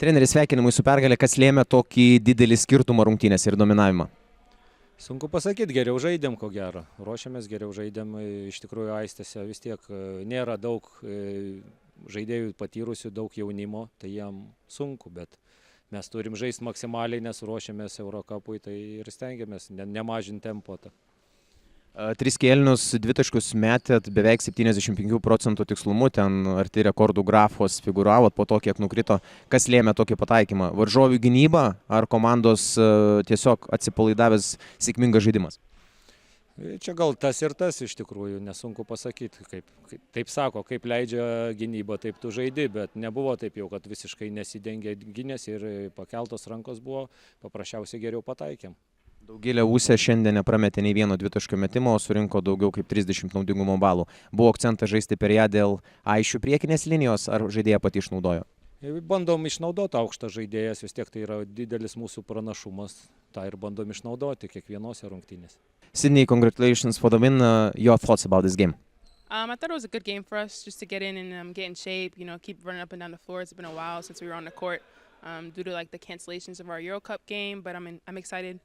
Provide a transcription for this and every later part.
Treneris, sveikinimai su pergalė, kas lėmė tokį didelį skirtumą rungtynės ir dominavimą? Sunku pasakyti, geriau žaidėm ko gero. Ruošiamės, geriau žaidėm, iš tikrųjų aistėse vis tiek nėra daug žaidėjų patyrusių, daug jaunimo, tai jam sunku, bet mes turim žaisti maksimaliai, nes ruošiamės Eurocupui, tai ir stengiamės nemažinti tempo. 3 kėlinius, 2 taškus metėt beveik 75% tikslumu, ten arti rekordų grafos figūravot, po to kiek nukrito. Kas lėmė tokį pataikymą? Varžovių gynyba ar komandos tiesiog atsipalaidavęs sėkmingas žaidimas? Čia gal tas ir tas iš tikrųjų, nesunku pasakyti, taip sako, kaip leidžia gynyba, taip tu žaidi, bet nebuvo taip jau, kad visiškai nesidengė gynės ir pakeltos rankos buvo, paprasčiausiai geriau pataikėm. Daugėlė Ūsė šiandien neprametė nei vieno dvitaškio metimo, o surinko daugiau kaip 30 naudingumo balų. Buvo akcentas žaisti per ją dėl aiškių priekinės linijos, ar žaidėja pati išnaudojo? Bandom išnaudoti aukštą žaidėjas, vis tiek tai yra didelis mūsų pranašumas, tą ir bandom išnaudoti kiekvienose rungtynėse. Sydney, congratulations for the win. Your thoughts about this game? I thought it was a good game for us just to get in and get in shape, keep running up and down the floor. It's been a while since we were on the court due to the cancellations of our Euro Cup game, but I'm excited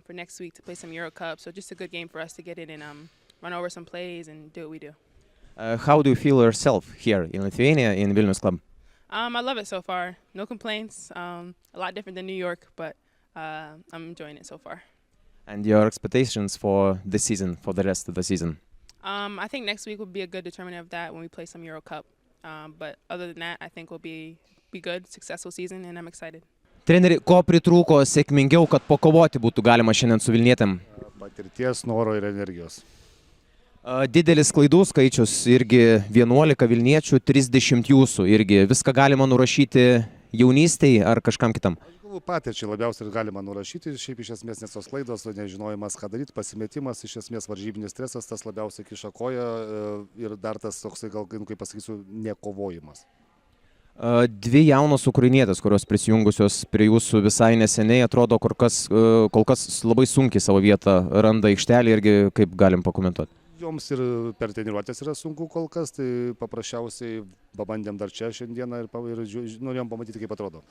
for next week to play some Euro Cup. So just a good game for us to get in and run over some plays and do what we do. How do you feel yourself here in Lithuania, in Vilnius club? I love it so far. No complaints. A lot different than New York, but I'm enjoying it so far. And your expectations for this season, for the rest of the season? I think next week will be a good determinant of that when we play some Euro Cup. But other than that, I think will be good, successful season, and I'm excited. Treneri, ko pritrūko sėkmingiau, kad pakovoti būtų galima šiandien su Vilnietėm? Patirties, noro ir energijos. Didelis klaidų skaičius, irgi 11 Vilniečių, 30 jūsų, irgi viską galima nurašyti jaunystėj ar kažkam kitam? Patirčiai labiausiai ir galima nurašyti, šiaip iš esmės nes tos klaidos, nežinojimas ką daryti, pasimetimas, iš esmės varžybinis stresas, tas labiausiai kiša koją ir dar tas toksai, gal, kaip pasakysiu, nekovojimas. 2 jaunos ukrainietės, kurios prisijungusios prie jūsų visai neseniai, atrodo, kol kas labai sunkiai savo vietą randa aikštelį, irgi kaip galim pakomentuoti. Joms ir per treniruotės yra sunku kol kas, tai paprasčiausiai pabandėm dar čia šiandieną ir norėjom pamatyti, kaip atrodo.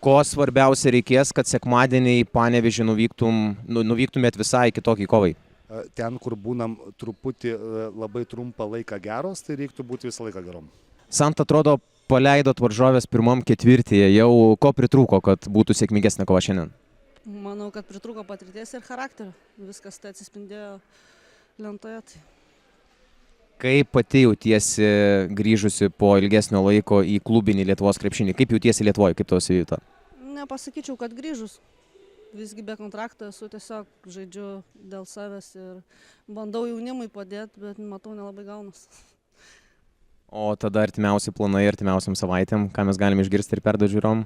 Ko svarbiausia reikės, kad sekmadienį į Panevėžį nuvyktumėt visai kitokį kovai? Ten, kur būnam truputį labai trumpą laiką geros, tai reiktų būti visą laiką gerom. Sant atrodo, paleidot varžovės pirmam ketvirtyje, jau ko pritrūko, kad būtų sėkmingesnė kova šiandien? Manau, kad pritrūko patirties ir charakterio. Viskas tai atsispindėjo lentoje. Kaip pati jautiesi grįžusi po ilgesnio laiko į klubinį Lietuvos krepšinį? Kaip jautiesi Lietuvoje, kaip tavo savijauta? Nepasakyčiau, kad grįžus. Visgi be kontrakto esu tiesiog žaidžiu dėl savęs ir bandau jaunimui padėti, bet matau nelabai gaunas. O tada artimiausi planai artimiausiam savaitėm, ką mes galime išgirsti ir perduoti žiūrovom?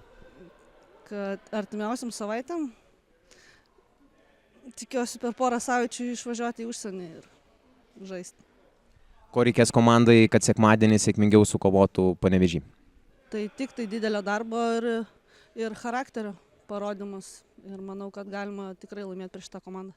Kad artimiausiam savaitėm tikiuosi per porą savaičių išvažiuoti į užsienį ir žaisti. Ko reikės komandai, kad sekmadienį sėkmingiau sukovotų Panevėžį? Tai tik tai didelio darbo ir charakterio parodymas ir manau, kad galima tikrai laimėti prieš šitą komandą.